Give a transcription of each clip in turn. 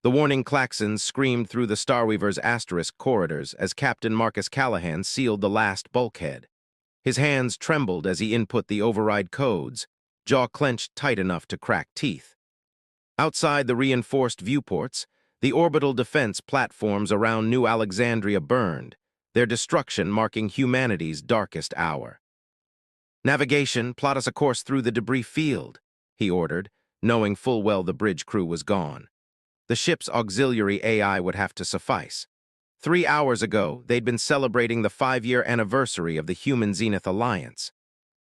The warning klaxons screamed through the Starweaver's asterisk corridors as Captain Marcus Callahan sealed the last bulkhead. His hands trembled as he input the override codes, jaw clenched tight enough to crack teeth. Outside the reinforced viewports, the orbital defense platforms around New Alexandria burned, their destruction marking humanity's darkest hour. "Navigation, plot us a course through the debris field," he ordered, knowing full well the bridge crew was gone. The ship's auxiliary AI would have to suffice. 3 hours ago, they'd been celebrating the 5-year anniversary of the Human-Zenith Alliance.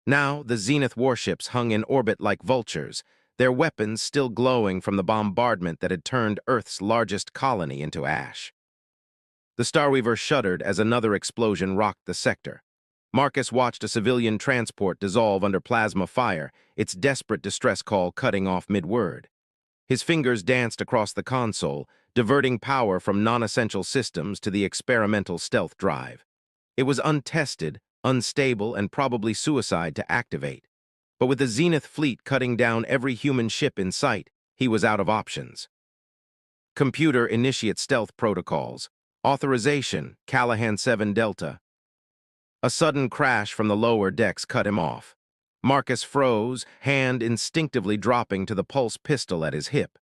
Now, the Zenith warships hung in orbit like vultures, their weapons still glowing from the bombardment that had turned Earth's largest colony into ash. The Starweaver shuddered as another explosion rocked the sector. Marcus watched a civilian transport dissolve under plasma fire, its desperate distress call cutting off mid-word. His fingers danced across the console, diverting power from non-essential systems to the experimental stealth drive. It was untested, unstable, and probably suicide to activate. But with the Zenith fleet cutting down every human ship in sight, he was out of options. Computer initiate stealth protocols. Authorization, Callahan 7 Delta. A sudden crash from the lower decks cut him off. Marcus froze, hand instinctively dropping to the pulse pistol at his hip.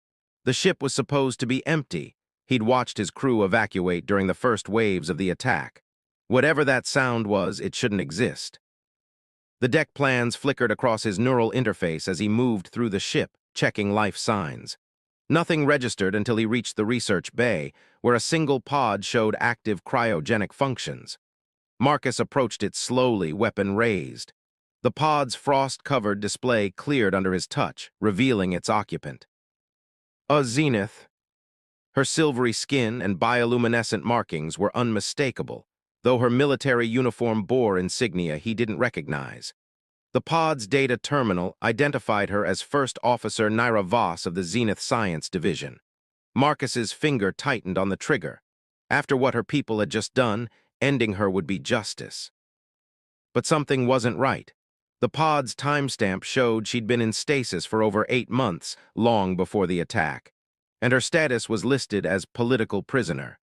The ship was supposed to be empty. He'd watched his crew evacuate during the first waves of the attack. Whatever that sound was, it shouldn't exist. The deck plans flickered across his neural interface as he moved through the ship, checking life signs. Nothing registered until he reached the research bay, where a single pod showed active cryogenic functions. Marcus approached it slowly, weapon raised. The pod's frost-covered display cleared under his touch, revealing its occupant. A Zenith. Her silvery skin and bioluminescent markings were unmistakable, though her military uniform bore insignia he didn't recognize. The pod's data terminal identified her as First Officer Naira Voss of the Zenith Science Division. Marcus's finger tightened on the trigger. After what her people had just done, ending her would be justice. But something wasn't right. The pod's timestamp showed she'd been in stasis for over 8 months, long before the attack, and her status was listed as political prisoner.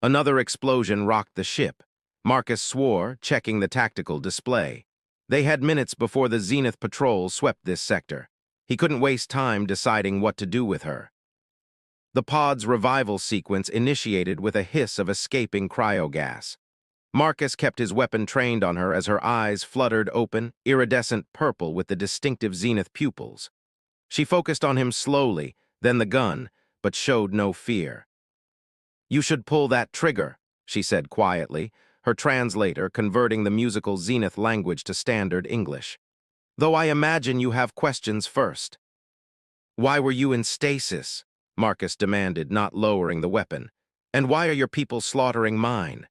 Another explosion rocked the ship. Marcus swore, checking the tactical display. They had minutes before the Zenith patrol swept this sector. He couldn't waste time deciding what to do with her. The pod's revival sequence initiated with a hiss of escaping cryogas. Marcus kept his weapon trained on her as her eyes fluttered open, iridescent purple with the distinctive Zenith pupils. She focused on him slowly, then the gun, but showed no fear. "You should pull that trigger," she said quietly, her translator converting the musical Zenith language to standard English. "Though I imagine you have questions first." "Why were you in stasis?" Marcus demanded, not lowering the weapon. "And why are your people slaughtering mine?"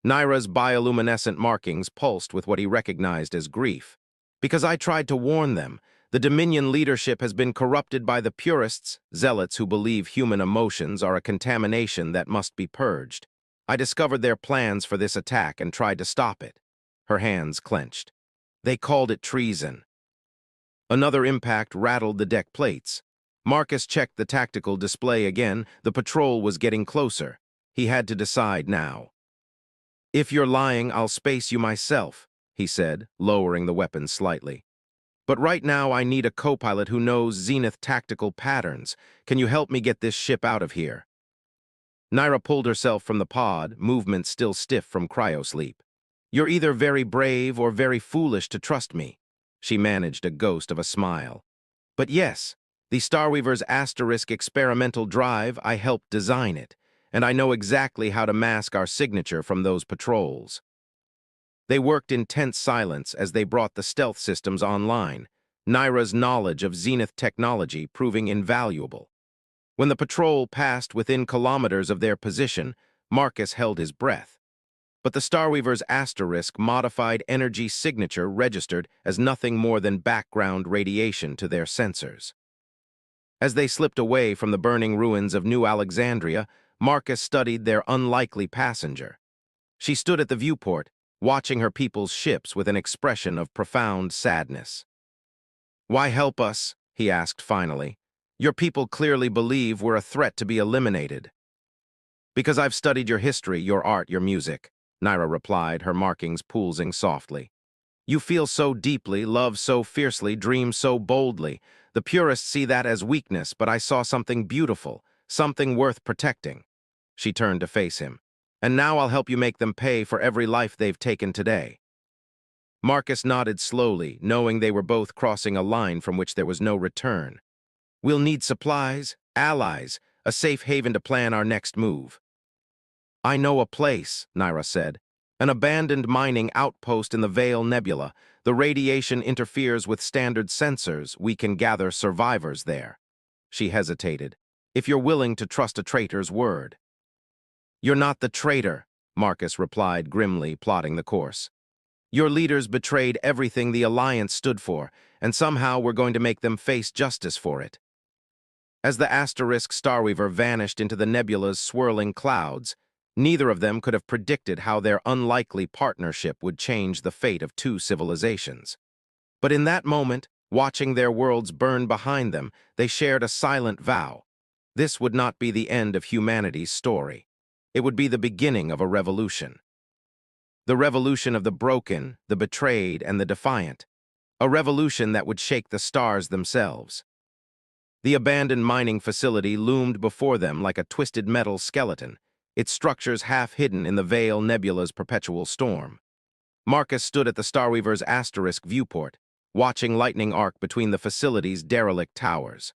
Naira's bioluminescent markings pulsed with what he recognized as grief. "Because I tried to warn them. The Dominion leadership has been corrupted by the purists, zealots who believe human emotions are a contamination that must be purged. I discovered their plans for this attack and tried to stop it." Her hands clenched. "They called it treason." Another impact rattled the deck plates. Marcus checked the tactical display again. The patrol was getting closer. He had to decide now. "If you're lying, I'll space you myself," he said, lowering the weapon slightly. "But right now I need a co-pilot who knows Zenith tactical patterns. Can you help me get this ship out of here?" Naira pulled herself from the pod, movement still stiff from cryosleep. "You're either very brave or very foolish to trust me." She managed a ghost of a smile. "But yes, the Starweaver's asterisk experimental drive, I helped design it, and I know exactly how to mask our signature from those patrols." They worked in tense silence as they brought the stealth systems online, Naira's knowledge of Zenith technology proving invaluable. When the patrol passed within kilometers of their position, Marcus held his breath. But the Starweaver's asterisk modified energy signature registered as nothing more than background radiation to their sensors. As they slipped away from the burning ruins of New Alexandria, Marcus studied their unlikely passenger. She stood at the viewport, watching her people's ships with an expression of profound sadness. "Why help us?" he asked finally. Your people clearly believe we're a threat to be eliminated. Because I've studied your history, your art, your music, Naira replied, her markings pulsing softly. You feel so deeply, love so fiercely, dream so boldly. The purists see that as weakness, but I saw something beautiful, something worth protecting. She turned to face him. And now I'll help you make them pay for every life they've taken today. Marcus nodded slowly, knowing they were both crossing a line from which there was no return. We'll need supplies, allies, a safe haven to plan our next move. I know a place, Naira said. An abandoned mining outpost in the Veil Nebula. The radiation interferes with standard sensors. We can gather survivors there. She hesitated. If you're willing to trust a traitor's word. You're not the traitor, Marcus replied grimly, plotting the course. Your leaders betrayed everything the Alliance stood for, and somehow we're going to make them face justice for it. As the asterisk Starweaver vanished into the nebula's swirling clouds, neither of them could have predicted how their unlikely partnership would change the fate of two civilizations. But in that moment, watching their worlds burn behind them, they shared a silent vow. This would not be the end of humanity's story. It would be the beginning of a revolution. The revolution of the broken, the betrayed, and the defiant. A revolution that would shake the stars themselves. The abandoned mining facility loomed before them like a twisted metal skeleton, its structures half hidden in the Veil Nebula's perpetual storm. Marcus stood at the Starweaver's asterisk viewport, watching lightning arc between the facility's derelict towers.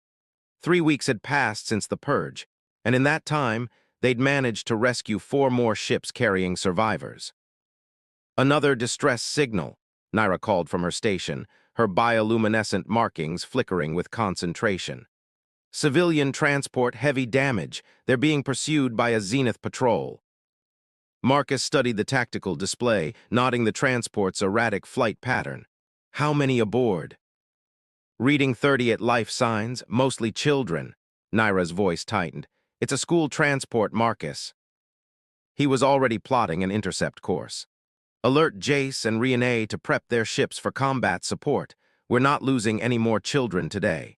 3 weeks had passed since the purge, and in that time, they'd managed to rescue 4 more ships carrying survivors. Another distress signal, Naira called from her station, her bioluminescent markings flickering with concentration. Civilian transport heavy damage. They're being pursued by a Zenith patrol. Marcus studied the tactical display, noting the transport's erratic flight pattern. How many aboard? Reading 30 at life signs, mostly children. Naira's voice tightened. It's a school transport, Marcus. He was already plotting an intercept course. Alert Jace and Riene to prep their ships for combat support. We're not losing any more children today.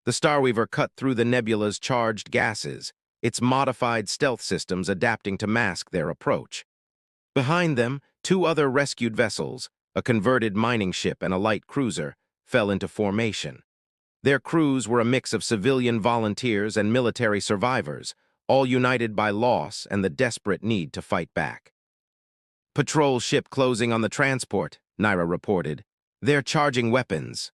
The Starweaver cut through the nebula's charged gases, its modified stealth systems adapting to mask their approach. Behind them, 2 other rescued vessels, a converted mining ship and a light cruiser, fell into formation. Their crews were a mix of civilian volunteers and military survivors, all united by loss and the desperate need to fight back. Patrol ship closing on the transport, Naira reported. They're charging weapons.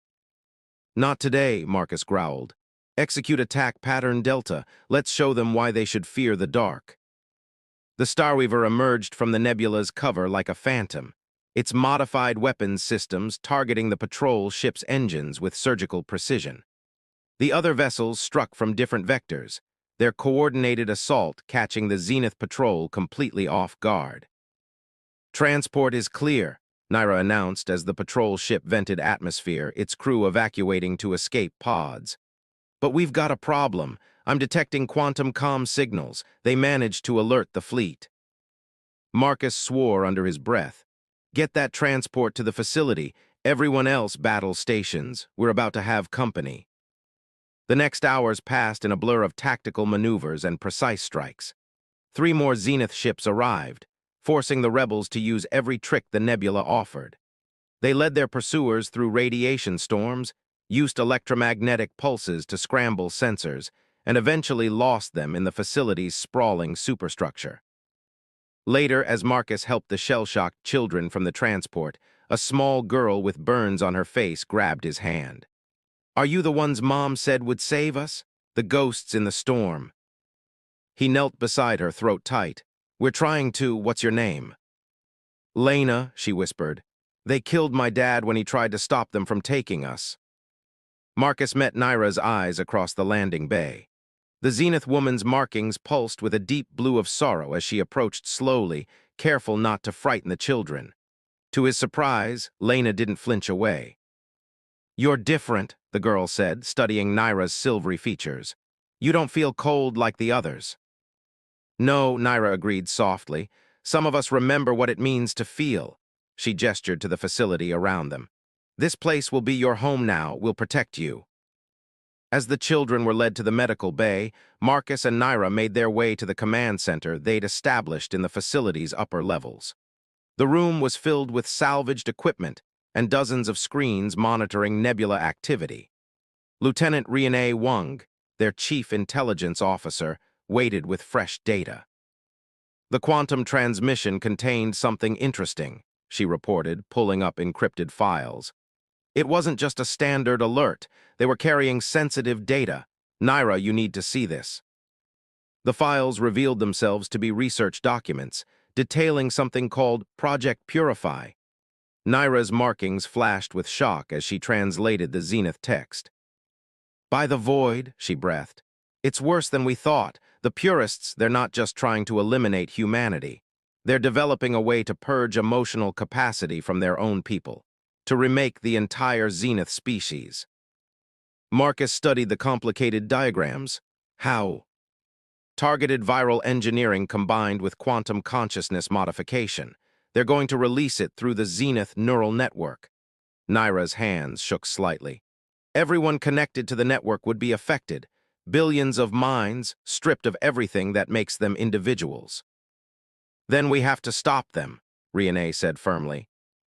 Not today, Marcus growled. Execute attack pattern Delta. Let's show them why they should fear the dark. The Starweaver emerged from the nebula's cover like a phantom, its modified weapons systems targeting the patrol ship's engines with surgical precision. The other vessels struck from different vectors, their coordinated assault catching the Zenith patrol completely off guard. Transport is clear, Naira announced as the patrol ship vented atmosphere, its crew evacuating to escape pods. But we've got a problem. I'm detecting quantum comm signals. They managed to alert the fleet. Marcus swore under his breath. Get that transport to the facility. Everyone else battle stations. We're about to have company. The next hours passed in a blur of tactical maneuvers and precise strikes. 3 more Zenith ships arrived, forcing the rebels to use every trick the nebula offered. They led their pursuers through radiation storms, used electromagnetic pulses to scramble sensors, and eventually lost them in the facility's sprawling superstructure. Later, as Marcus helped the shell-shocked children from the transport, a small girl with burns on her face grabbed his hand. Are you the ones Mom said would save us? The ghosts in the storm. He knelt beside her, throat tight. We're trying to, what's your name? Lena, she whispered. They killed my dad when he tried to stop them from taking us. Marcus met Naira's eyes across the landing bay. The Zenith woman's markings pulsed with a deep blue of sorrow as she approached slowly, careful not to frighten the children. To his surprise, Lena didn't flinch away. You're different, the girl said, studying Naira's silvery features. You don't feel cold like the others. No, Naira agreed softly. Some of us remember what it means to feel. She gestured to the facility around them. This place will be your home now. We'll protect you. As the children were led to the medical bay, Marcus and Naira made their way to the command center they'd established in the facility's upper levels. The room was filled with salvaged equipment and dozens of screens monitoring nebula activity. Lieutenant Riane Wang, their chief intelligence officer, waited with fresh data. The quantum transmission contained something interesting, she reported, pulling up encrypted files. It wasn't just a standard alert. They were carrying sensitive data. Naira, you need to see this. The files revealed themselves to be research documents, detailing something called Project Purify. Naira's markings flashed with shock as she translated the Zenith text. By the void, she breathed. It's worse than we thought. The purists, they're not just trying to eliminate humanity. They're developing a way to purge emotional capacity from their own people, to remake the entire Zenith species. Marcus studied the complicated diagrams. How? Targeted viral engineering combined with quantum consciousness modification. They're going to release it through the Zenith neural network. Naira's hands shook slightly. Everyone connected to the network would be affected. Billions of minds, stripped of everything that makes them individuals. Then we have to stop them, Riane said firmly.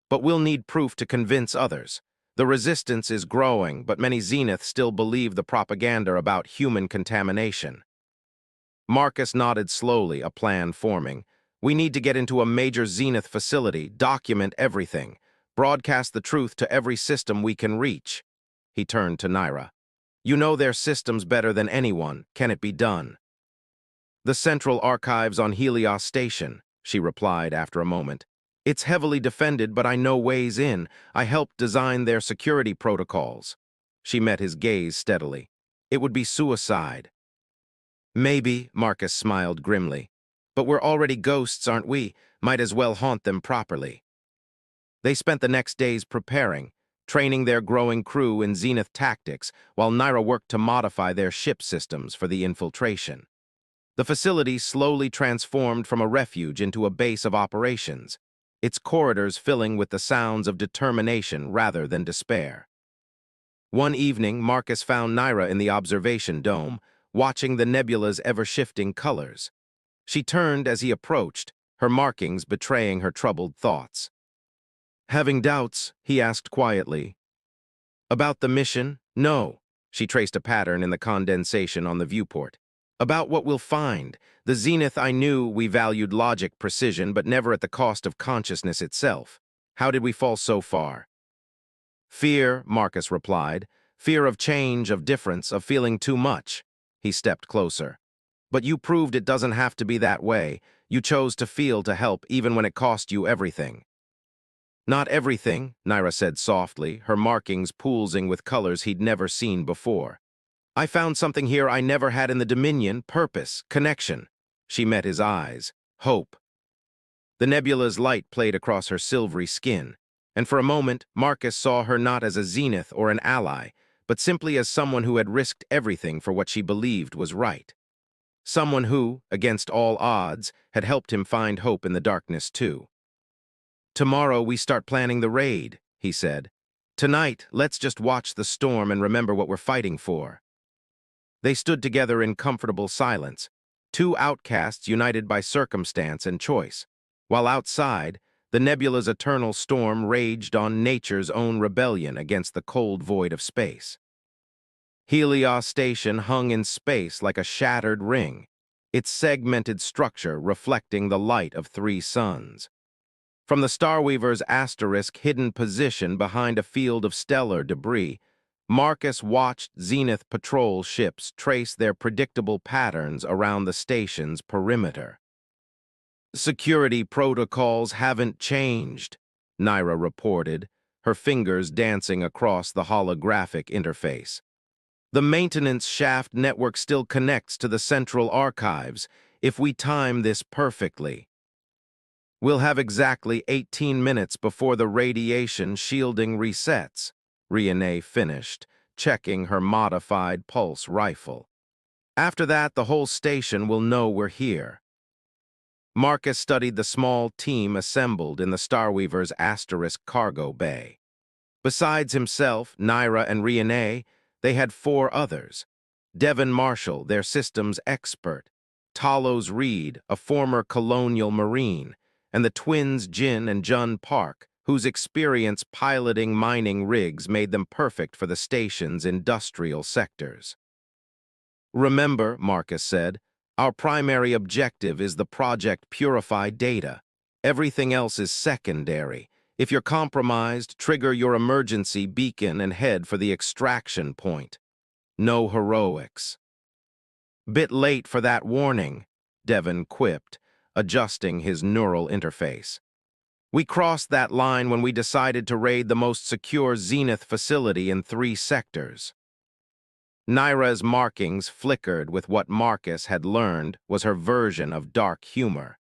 But we'll need proof to convince others. The resistance is growing, but many Zenith still believe the propaganda about human contamination. Marcus nodded slowly, a plan forming. We need to get into a major Zenith facility, document everything, broadcast the truth to every system we can reach. He turned to Naira. You know their systems better than anyone. Can it be done? The Central Archives on Helios Station, she replied after a moment. It's heavily defended, but I know ways in. I helped design their security protocols. She met his gaze steadily. It would be suicide. Maybe, Marcus smiled grimly. But we're already ghosts, aren't we? Might as well haunt them properly. They spent the next days preparing, training their growing crew in Zenith tactics, while Naira worked to modify their ship systems for the infiltration. The facility slowly transformed from a refuge into a base of operations, its corridors filling with the sounds of determination rather than despair. One evening, Marcus found Naira in the observation dome, watching the nebula's ever-shifting colors. She turned as he approached, her markings betraying her troubled thoughts. Having doubts, he asked quietly. About the mission? No. She traced a pattern in the condensation on the viewport. About what we'll find. The Zenith I knew we valued logic, precision, but never at the cost of consciousness itself. How did we fall so far? Fear, Marcus replied. Fear of change, of difference, of feeling too much. He stepped closer. But you proved it doesn't have to be that way. You chose to feel to help even when it cost you everything. Not everything, Naira said softly, her markings pulsing with colors he'd never seen before. I found something here I never had in the Dominion, purpose, connection. She met his eyes, hope. The nebula's light played across her silvery skin, and for a moment Marcus saw her not as a Zenith or an ally, but simply as someone who had risked everything for what she believed was right. Someone who, against all odds, had helped him find hope in the darkness too. Tomorrow we start planning the raid, he said. Tonight, let's just watch the storm and remember what we're fighting for. They stood together in comfortable silence, two outcasts united by circumstance and choice, while outside, the nebula's eternal storm raged on nature's own rebellion against the cold void of space. Helios Station hung in space like a shattered ring, its segmented structure reflecting the light of three suns. From the Starweaver's asterisk-hidden position behind a field of stellar debris, Marcus watched Zenith patrol ships trace their predictable patterns around the station's perimeter. Security protocols haven't changed, Naira reported, her fingers dancing across the holographic interface. The maintenance shaft network still connects to the Central Archives if we time this perfectly. We'll have exactly 18 minutes before the radiation shielding resets, Riane finished, checking her modified pulse rifle. After that, the whole station will know we're here. Marcus studied the small team assembled in the Starweaver's asterisk cargo bay. Besides himself, Naira, and Riane, They had four others: Devon Marshall, their systems expert; Talos Reed, a former colonial marine; and the twins Jin and Jun Park, whose experience piloting mining rigs made them perfect for the station's industrial sectors. "Remember," Marcus said, "our primary objective is the Project Purify data. Everything else is secondary. If you're compromised, trigger your emergency beacon and head for the extraction point. No heroics." "Bit late for that warning," Devon quipped, adjusting his neural interface. "We crossed that line when we decided to raid the most secure Zenith facility in 3 sectors. Naira's markings flickered with what Marcus had learned was her version of dark humor.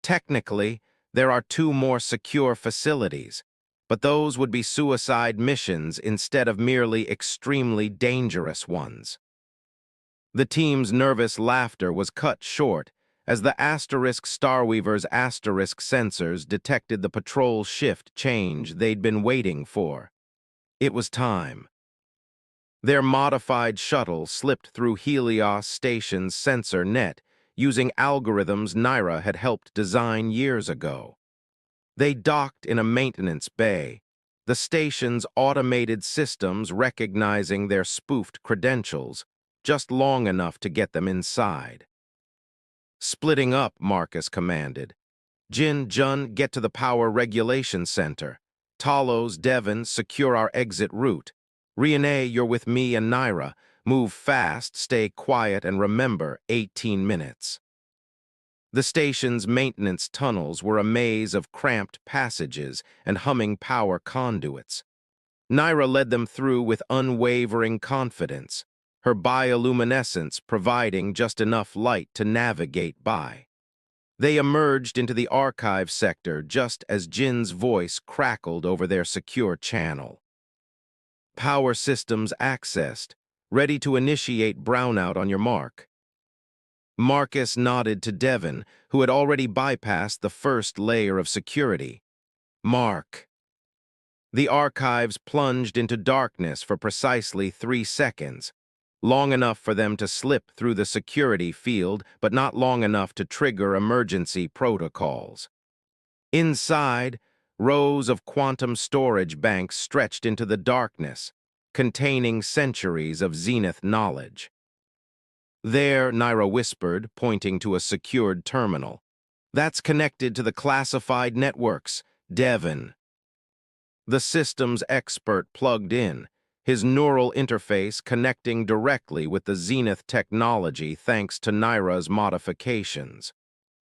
"Technically, there are 2 more secure facilities, but those would be suicide missions instead of merely extremely dangerous ones." The team's nervous laughter was cut short as the Starweaver's sensors detected the patrol shift change they'd been waiting for. It was time. Their modified shuttle slipped through Helios Station's sensor net using algorithms Naira had helped design years ago. They docked in a maintenance bay, the station's automated systems recognizing their spoofed credentials, just long enough to get them inside. "Splitting up," Marcus commanded. Jun, get to the Power Regulation Center. Talos, Devon, secure our exit route. Renee, you're with me and Naira. Move fast, stay quiet, and remember, 18 minutes. The station's maintenance tunnels were a maze of cramped passages and humming power conduits. Naira led them through with unwavering confidence, her bioluminescence providing just enough light to navigate by. They emerged into the archive sector just as Jin's voice crackled over their secure channel. "Power systems accessed. Ready to initiate brownout on your mark." Marcus nodded to Devon, who had already bypassed the first layer of security. "Mark." The archives plunged into darkness for precisely 3 seconds, long enough for them to slip through the security field, but not long enough to trigger emergency protocols. Inside, rows of quantum storage banks stretched into the darkness, containing centuries of Zenith knowledge. "There," Naira whispered, pointing to a secured terminal. "That's connected to the classified networks, Devon." The systems expert plugged in, his neural interface connecting directly with the Zenith technology thanks to Naira's modifications.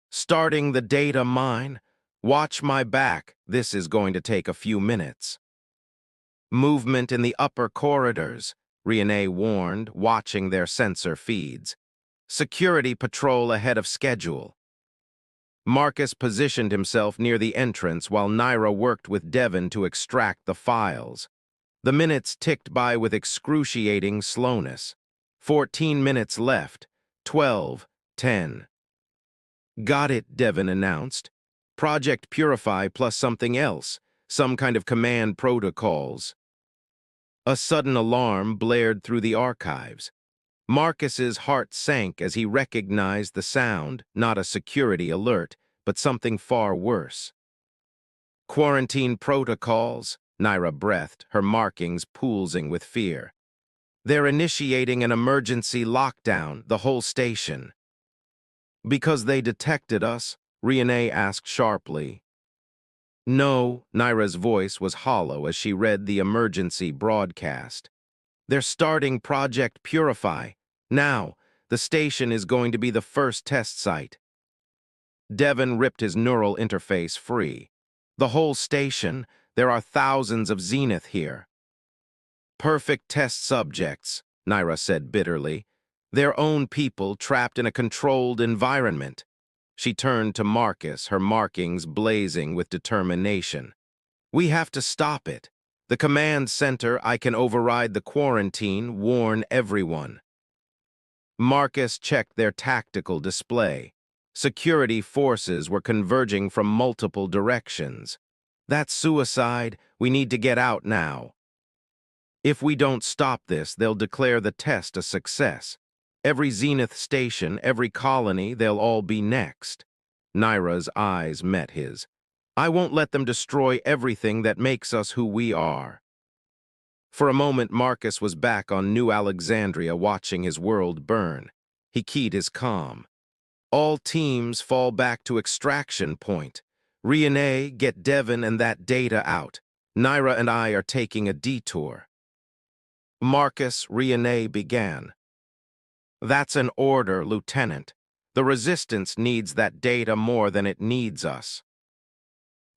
"Starting the data mine. Watch my back. This is going to take a few minutes." "Movement in the upper corridors," Renee warned, watching their sensor feeds. "Security patrol ahead of schedule." Marcus positioned himself near the entrance while Naira worked with Devon to extract the files. The minutes ticked by with excruciating slowness. 14 minutes left. 12, 10. "Got it," Devon announced. "Project Purify plus something else. Some kind of command protocols." A sudden alarm blared through the archives. Marcus's heart sank as he recognized the sound, not a security alert, but something far worse. "Quarantine protocols," Naira breathed, her markings pulsing with fear. "They're initiating an emergency lockdown, the whole station." "Because they detected us?" Renee asked sharply. "No," Naira's voice was hollow as she read the emergency broadcast. "They're starting Project Purify. Now, the station is going to be the first test site." Devon ripped his neural interface free. "The whole station? There are thousands of Zenith here." "Perfect test subjects," Naira said bitterly. "Their own people trapped in a controlled environment." She turned to Marcus, her markings blazing with determination. "We have to stop it. The command center, I can override the quarantine, warn everyone." Marcus checked their tactical display. Security forces were converging from multiple directions. "That's suicide. We need to get out now." If we don't stop this, they'll declare the test a success. Every zenith station, every colony, they'll all be next. Naira's eyes met his. I won't let them destroy everything that makes us who we are. For a moment, Marcus was back on New Alexandria watching his world burn. He keyed his comm. All teams fall back to extraction point. Renee, get Devon and that data out. Naira and I are taking a detour. Marcus, Renee began. That's an order, Lieutenant. The Resistance needs that data more than it needs us.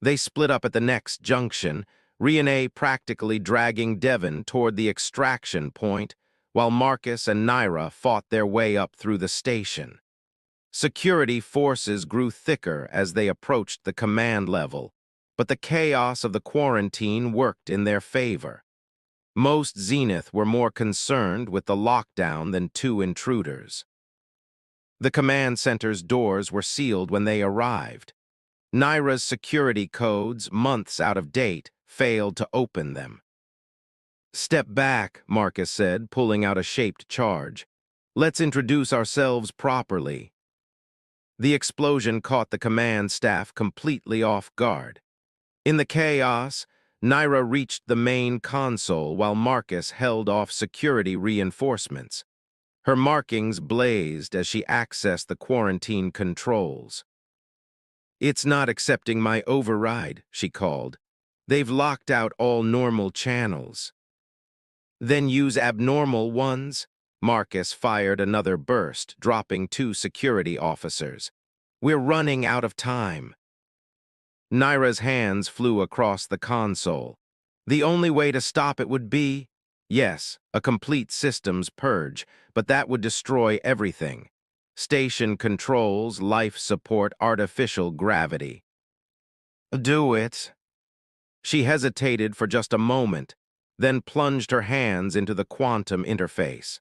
They split up at the next junction, Renee practically dragging Devon toward the extraction point, while Marcus and Naira fought their way up through the station. Security forces grew thicker as they approached the command level, but the chaos of the quarantine worked in their favor. Most Zenith were more concerned with the lockdown than two intruders. The command center's doors were sealed when they arrived. Naira's security codes, months out of date, failed to open them. Step back, Marcus said, pulling out a shaped charge. Let's introduce ourselves properly. The explosion caught the command staff completely off guard. In the chaos, Naira reached the main console while Marcus held off security reinforcements. Her markings blazed as she accessed the quarantine controls. It's not accepting my override, she called. They've locked out all normal channels. Then use abnormal ones? Marcus fired another burst, dropping two security officers. We're running out of time. Naira's hands flew across the console. The only way to stop it would be, yes, a complete systems purge, but that would destroy everything. Station controls, life support, artificial gravity. Do it. She hesitated for just a moment, then plunged her hands into the quantum interface.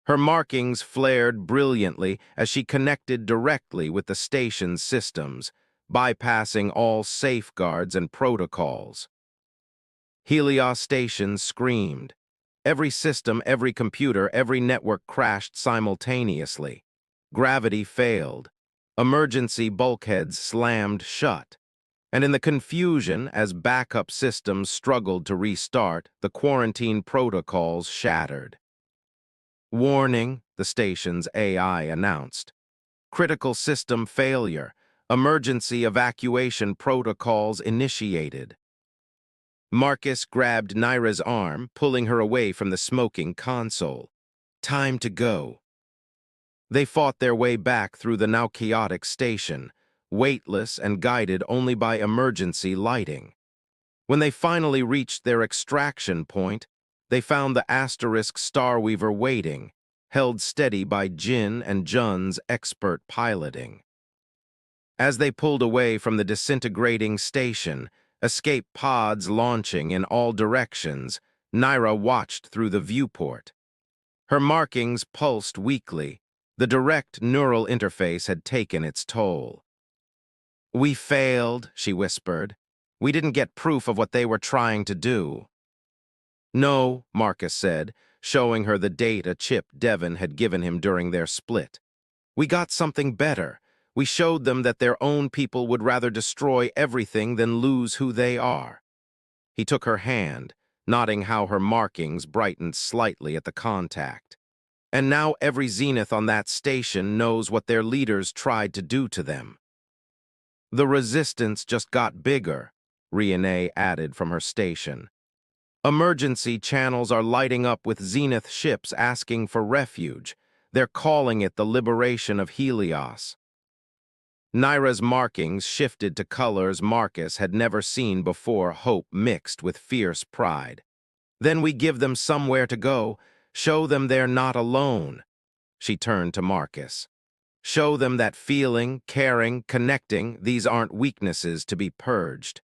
Her markings flared brilliantly as she connected directly with the station's systems, bypassing all safeguards and protocols. Helios Station screamed. Every system, every computer, every network crashed simultaneously. Gravity failed. Emergency bulkheads slammed shut. And in the confusion, as backup systems struggled to restart, the quarantine protocols shattered. Warning, the station's AI announced. Critical system failure. Emergency evacuation protocols initiated. Marcus grabbed Naira's arm, pulling her away from the smoking console. Time to go. They fought their way back through the now chaotic station, weightless and guided only by emergency lighting. When they finally reached their extraction point, they found the Asterisk Starweaver waiting, held steady by Jin and Jun's expert piloting. As they pulled away from the disintegrating station, escape pods launching in all directions, Naira watched through the viewport. Her markings pulsed weakly. The direct neural interface had taken its toll. We failed, she whispered. We didn't get proof of what they were trying to do. No, Marcus said, showing her the data chip Devon had given him during their split. We got something better. We showed them that their own people would rather destroy everything than lose who they are. He took her hand, noting how her markings brightened slightly at the contact. And now every Zenith on that station knows what their leaders tried to do to them. The resistance just got bigger, Renee added from her station. Emergency channels are lighting up with Zenith ships asking for refuge. They're calling it the liberation of Helios. Naira's markings shifted to colors Marcus had never seen before, hope mixed with fierce pride. Then we give them somewhere to go, show them they're not alone. She turned to Marcus. Show them that feeling, caring, connecting, these aren't weaknesses to be purged.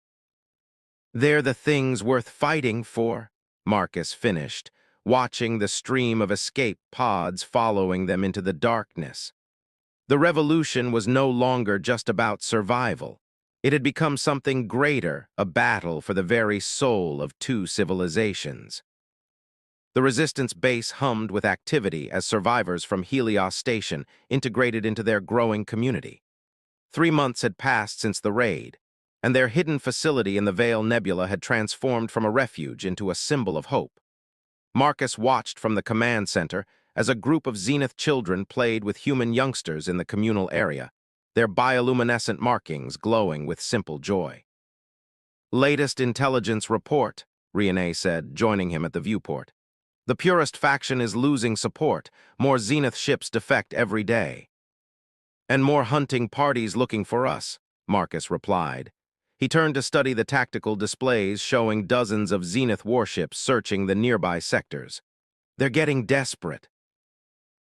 They're the things worth fighting for, Marcus finished, watching the stream of escape pods following them into the darkness. The revolution was no longer just about survival. It had become something greater, a battle for the very soul of two civilizations. The Resistance base hummed with activity as survivors from Helios Station integrated into their growing community. 3 months had passed since the raid, and their hidden facility in the Veil Nebula had transformed from a refuge into a symbol of hope. Marcus watched from the command center as a group of Zenith children played with human youngsters in the communal area, their bioluminescent markings glowing with simple joy. "Latest intelligence report," Riene said, joining him at the viewport. "The Purist faction is losing support. More Zenith ships defect every day." "And more hunting parties looking for us," Marcus replied. He turned to study the tactical displays showing dozens of Zenith warships searching the nearby sectors. "They're getting desperate."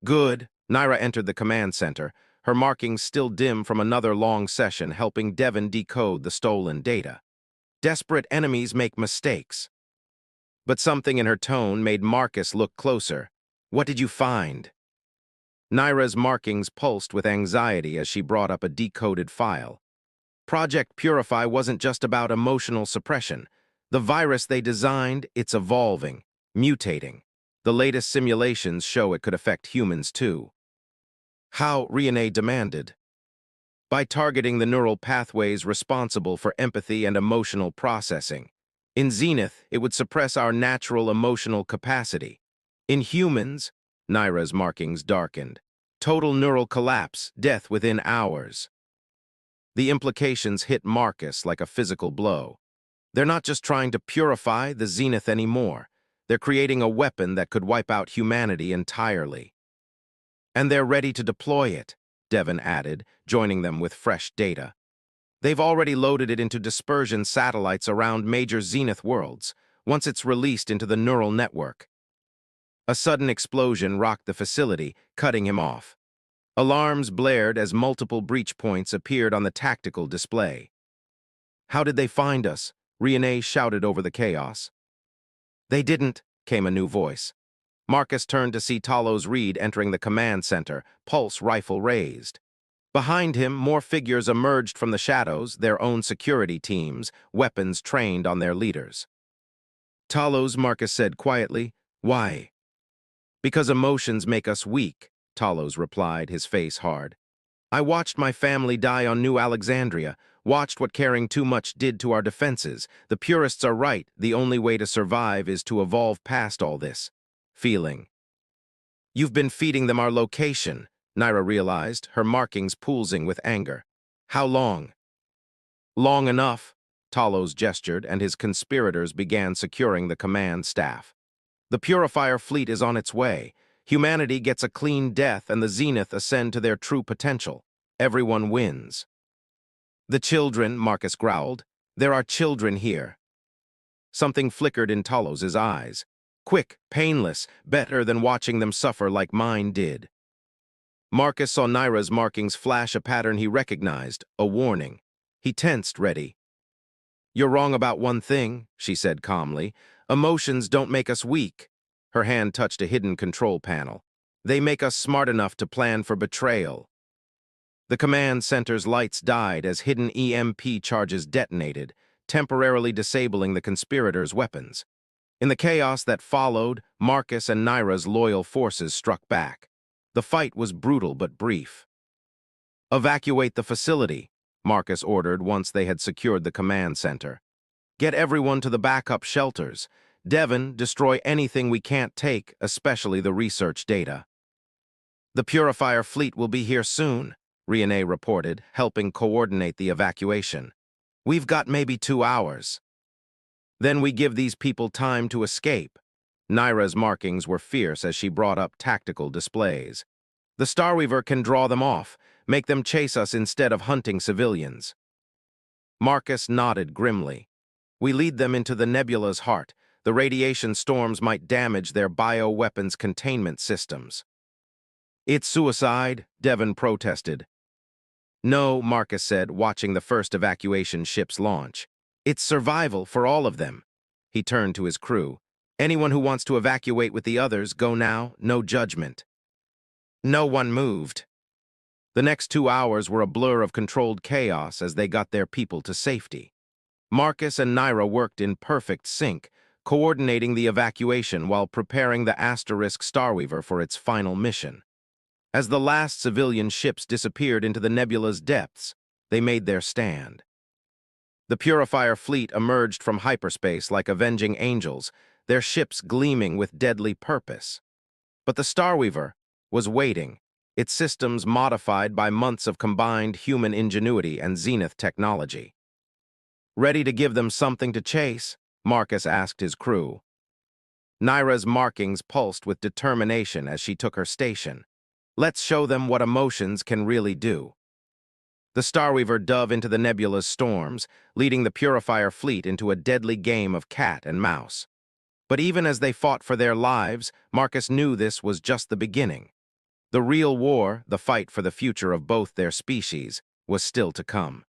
"Good." Naira entered the command center, her markings still dim from another long session helping Devon decode the stolen data. "Desperate enemies make mistakes." But something in her tone made Marcus look closer. "What did you find?" Naira's markings pulsed with anxiety as she brought up a decoded file. Project Purify wasn't just about emotional suppression. The virus they designed, it's evolving, mutating. The latest simulations show it could affect humans too. "How?" Riene demanded. "By targeting the neural pathways responsible for empathy and emotional processing. In Zenith, it would suppress our natural emotional capacity. In humans," Naira's markings darkened, "total neural collapse, death within hours." The implications hit Marcus like a physical blow. They're not just trying to purify the Zenith anymore. They're creating a weapon that could wipe out humanity entirely. "And they're ready to deploy it," Devon added, joining them with fresh data. "They've already loaded it into dispersion satellites around major Zenith worlds, once it's released into the neural network." A sudden explosion rocked the facility, cutting him off. Alarms blared as multiple breach points appeared on the tactical display. "How did they find us?" Riene shouted over the chaos. "They didn't," came a new voice. Marcus turned to see Talos Reed entering the command center, pulse rifle raised. Behind him, more figures emerged from the shadows, their own security teams, weapons trained on their leaders. "Talos," Marcus said quietly. "Why?" "Because emotions make us weak," Talos replied, his face hard. "I watched my family die on New Alexandria, watched what caring too much did to our defenses. The purists are right, the only way to survive is to evolve past all this. Feeling." "You've been feeding them our location," Naira realized, her markings pulsing with anger. "How long?" "Long enough," Talos gestured, and his conspirators began securing the command staff. "The Purifier fleet is on its way. Humanity gets a clean death and the Zenith ascend to their true potential. Everyone wins." "The children," Marcus growled. "There are children here." Something flickered in Talos's eyes. Quick, painless, better than watching them suffer like mine did. Marcus saw Naira's markings flash a pattern he recognized, a warning. He tensed, ready. "You're wrong about one thing," she said calmly. "Emotions don't make us weak." Her hand touched a hidden control panel. "They make us smart enough to plan for betrayal." The command center's lights died as hidden EMP charges detonated, temporarily disabling the conspirators' weapons. In the chaos that followed, Marcus and Naira's loyal forces struck back. The fight was brutal but brief. "Evacuate the facility," Marcus ordered once they had secured the command center. "Get everyone to the backup shelters. Devon, destroy anything we can't take, especially the research data." "The Purifier fleet will be here soon," Riene reported, helping coordinate the evacuation. "We've got maybe 2 hours. Then we give these people time to escape." Naira's markings were fierce as she brought up tactical displays. "The Starweaver can draw them off, make them chase us instead of hunting civilians." Marcus nodded grimly. "We lead them into the nebula's heart. The radiation storms might damage their bioweapons containment systems." "It's suicide," Devon protested. "No," Marcus said, watching the first evacuation ships launch. "It's survival for all of them." He turned to his crew. "Anyone who wants to evacuate with the others, go now, no judgment." No one moved. The next 2 hours were a blur of controlled chaos as they got their people to safety. Marcus and Naira worked in perfect sync, coordinating the evacuation while preparing the Asterisk Starweaver for its final mission. As the last civilian ships disappeared into the nebula's depths, they made their stand. The Purifier fleet emerged from hyperspace like avenging angels, their ships gleaming with deadly purpose. But the Starweaver was waiting, its systems modified by months of combined human ingenuity and Zenith technology. Ready to give them something to chase? Marcus asked his crew. Naira's markings pulsed with determination as she took her station. Let's show them what emotions can really do. The Starweaver dove into the nebula's storms, leading the Purifier fleet into a deadly game of cat and mouse. But even as they fought for their lives, Marcus knew this was just the beginning. The real war, the fight for the future of both their species, was still to come.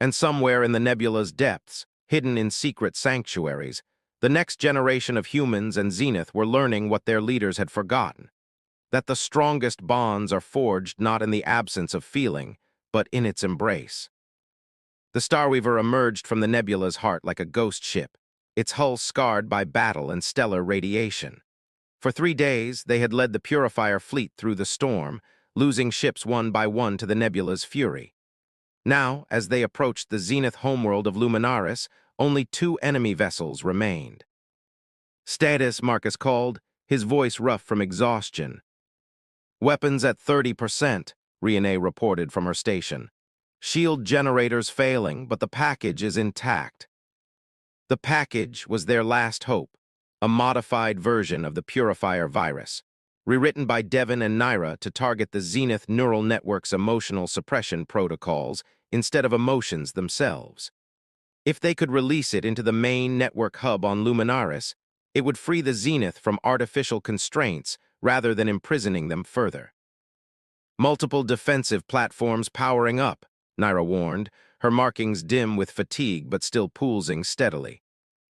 And somewhere in the nebula's depths, hidden in secret sanctuaries, the next generation of humans and Zenith were learning what their leaders had forgotten: that the strongest bonds are forged not in the absence of feeling, but in its embrace. The Starweaver emerged from the nebula's heart like a ghost ship, its hull scarred by battle and stellar radiation. For 3 days, they had led the Purifier fleet through the storm, losing ships one by one to the nebula's fury. Now, as they approached the zenith homeworld of Luminaris, only 2 enemy vessels remained. "Status," Marcus called, his voice rough from exhaustion. "Weapons at 30%, Riene reported from her station. "Shield generators failing, but the package is intact." The package was their last hope, a modified version of the Purifier virus, rewritten by Devon and Naira to target the Zenith neural network's emotional suppression protocols instead of emotions themselves. If they could release it into the main network hub on Luminaris, it would free the Zenith from artificial constraints rather than imprisoning them further. "Multiple defensive platforms powering up," Naira warned, her markings dim with fatigue but still pulsing steadily.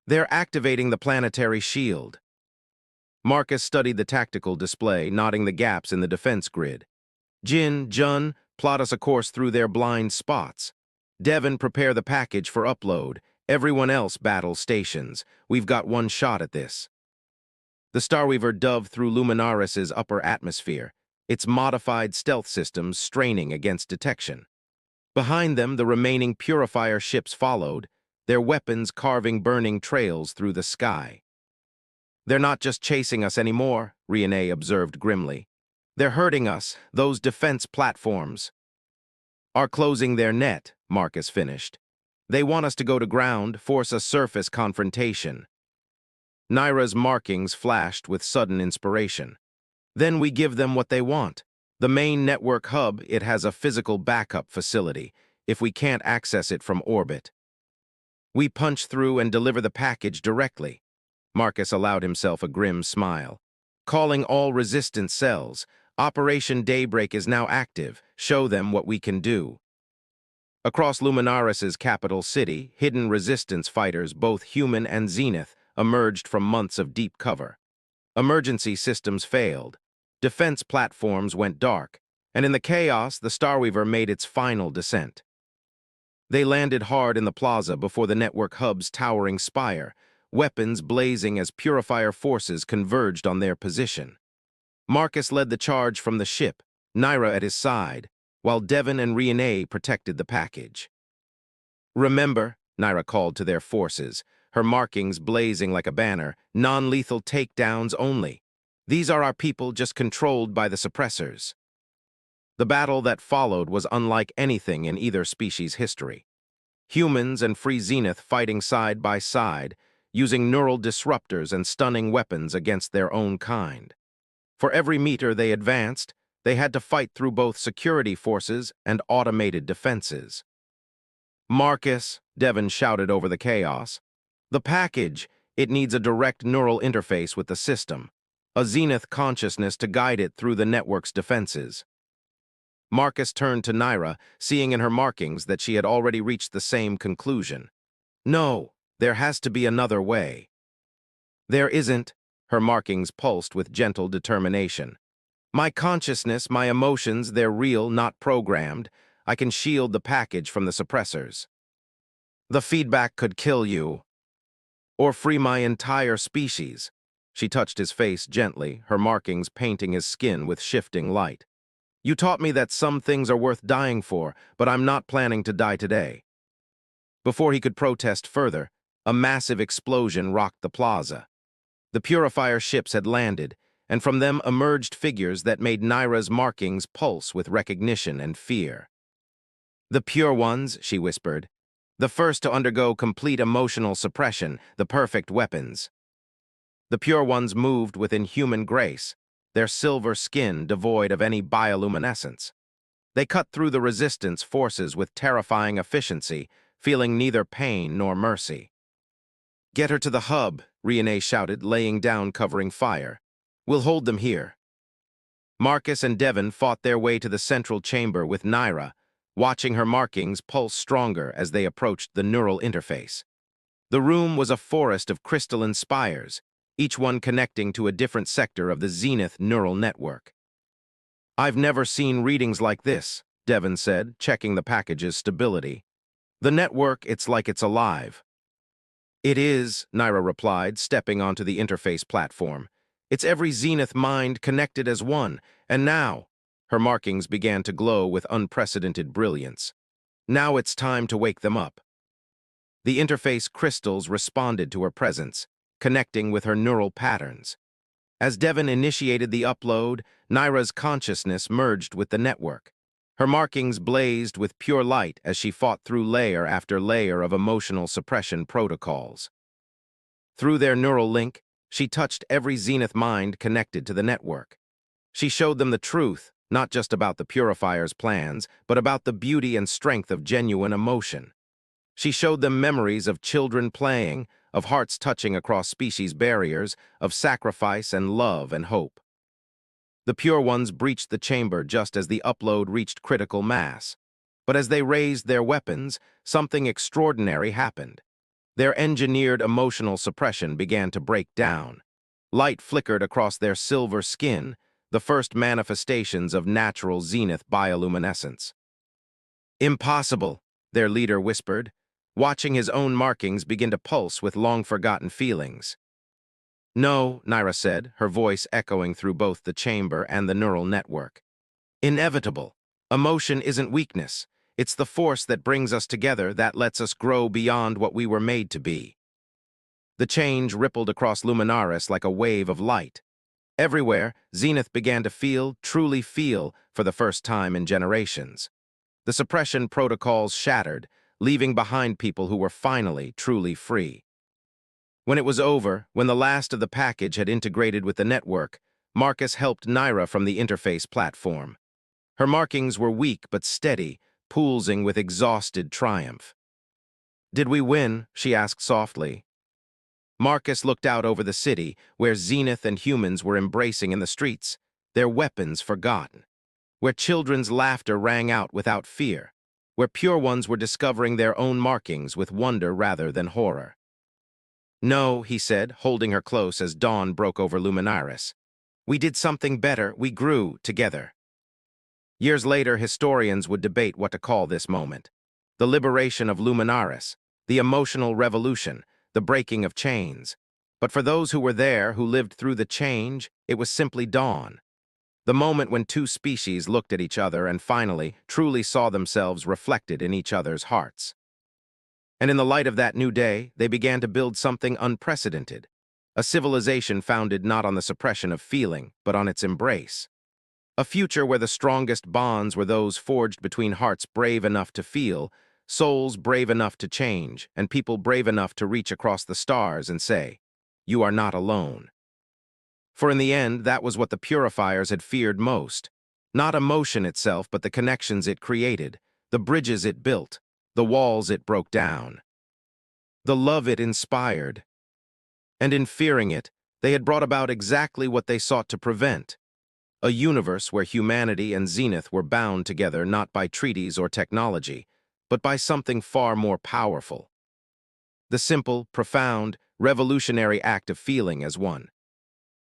"They're activating the planetary shield." Marcus studied the tactical display, nodding the gaps in the defense grid. Jun, plot us a course through their blind spots. Devon, prepare the package for upload. Everyone else battle stations. We've got one shot at this." The Starweaver dove through Luminaris's upper atmosphere, its modified stealth systems straining against detection. Behind them, the remaining Purifier ships followed, their weapons carving burning trails through the sky. "They're not just chasing us anymore," Riene observed grimly. "They're hurting us, those defense platforms." "Are closing their net," Marcus finished. "They want us to go to ground, force a surface confrontation." Naira's markings flashed with sudden inspiration. "Then we give them what they want. The main network hub, it has a physical backup facility, if we can't access it from orbit. We punch through and deliver the package directly." Marcus allowed himself a grim smile. "Calling all resistance cells. Operation Daybreak is now active. Show them what we can do." Across Luminaris's capital city, hidden resistance fighters, both human and Zenith, emerged from months of deep cover. Emergency systems failed. Defense platforms went dark, and in the chaos, the Starweaver made its final descent. They landed hard in the plaza before the network hub's towering spire, weapons blazing as Purifier forces converged on their position. Marcus led the charge from the ship, Naira at his side, while Devon and Riene protected the package. "Remember," Naira called to their forces, her markings blazing like a banner, "non-lethal takedowns only. These are our people just controlled by the suppressors." The battle that followed was unlike anything in either species' history. Humans and Free Zenith fighting side by side, using neural disruptors and stunning weapons against their own kind. For every meter they advanced, they had to fight through both security forces and automated defenses. "Marcus," Devon shouted over the chaos. "The package, it needs a direct neural interface with the system, a Zenith consciousness to guide it through the network's defenses." Marcus turned to Naira, seeing in her markings that she had already reached the same conclusion. "No, there has to be another way." "There isn't," her markings pulsed with gentle determination. "My consciousness, my emotions, they're real, not programmed. I can shield the package from the suppressors." "The feedback could kill you." or free my entire species. She touched his face gently, her markings painting his skin with shifting light. You taught me that some things are worth dying for, but I'm not planning to die today. Before he could protest further, a massive explosion rocked the plaza. The purifier ships had landed, and from them emerged figures that made Naira's markings pulse with recognition and fear. The pure ones, she whispered. The first to undergo complete emotional suppression, the perfect weapons. The pure ones moved with inhuman grace, their silver skin devoid of any bioluminescence. They cut through the resistance forces with terrifying efficiency, feeling neither pain nor mercy. Get her to the hub, Riene shouted, laying down covering fire. We'll hold them here. Marcus and Devon fought their way to the central chamber with Naira, watching her markings pulse stronger as they approached the neural interface. The room was a forest of crystalline spires, each one connecting to a different sector of the Zenith neural network. I've never seen readings like this, Devon said, checking the package's stability. The network, it's like it's alive. It is, Naira replied, stepping onto the interface platform. It's every Zenith mind connected as one, and now, her markings began to glow with unprecedented brilliance. Now it's time to wake them up. The interface crystals responded to her presence, connecting with her neural patterns. As Devon initiated the upload, Naira's consciousness merged with the network. Her markings blazed with pure light as she fought through layer after layer of emotional suppression protocols. Through their neural link, she touched every Zenith mind connected to the network. She showed them the truth, not just about the Purifier's plans, but about the beauty and strength of genuine emotion. She showed them memories of children playing, of hearts touching across species barriers, of sacrifice and love and hope. The pure ones breached the chamber just as the upload reached critical mass. But as they raised their weapons, something extraordinary happened. Their engineered emotional suppression began to break down. Light flickered across their silver skin, the first manifestations of natural Zenith bioluminescence. Impossible, their leader whispered, watching his own markings begin to pulse with long-forgotten feelings. No, Naira said, her voice echoing through both the chamber and the neural network. Inevitable. Emotion isn't weakness. It's the force that brings us together that lets us grow beyond what we were made to be. The change rippled across Luminaris like a wave of light. Everywhere, Zenith began to feel, truly feel, for the first time in generations. The suppression protocols shattered, leaving behind people who were finally, truly free. When it was over, when the last of the package had integrated with the network, Marcus helped Naira from the interface platform. Her markings were weak but steady, pulsing with exhausted triumph. Did we win? She asked softly. Marcus looked out over the city, where Zenith and humans were embracing in the streets, their weapons forgotten. Where children's laughter rang out without fear. Where pure ones were discovering their own markings with wonder rather than horror. No, he said, holding her close as dawn broke over Luminaris. We did something better, we grew together. Years later, historians would debate what to call this moment. The liberation of Luminaris, the emotional revolution, the breaking of chains. But for those who were there, who lived through the change, it was simply dawn. The moment when two species looked at each other and finally, truly saw themselves reflected in each other's hearts. And in the light of that new day, they began to build something unprecedented. A civilization founded not on the suppression of feeling, but on its embrace. A future where the strongest bonds were those forged between hearts brave enough to feel, souls brave enough to change, and people brave enough to reach across the stars and say, "You are not alone." For in the end, that was what the purifiers had feared most. Not emotion itself, but the connections it created, the bridges it built, the walls it broke down, the love it inspired. And in fearing it, they had brought about exactly what they sought to prevent. A universe where humanity and Zenith were bound together not by treaties or technology, but by something far more powerful. The simple, profound, revolutionary act of feeling as one.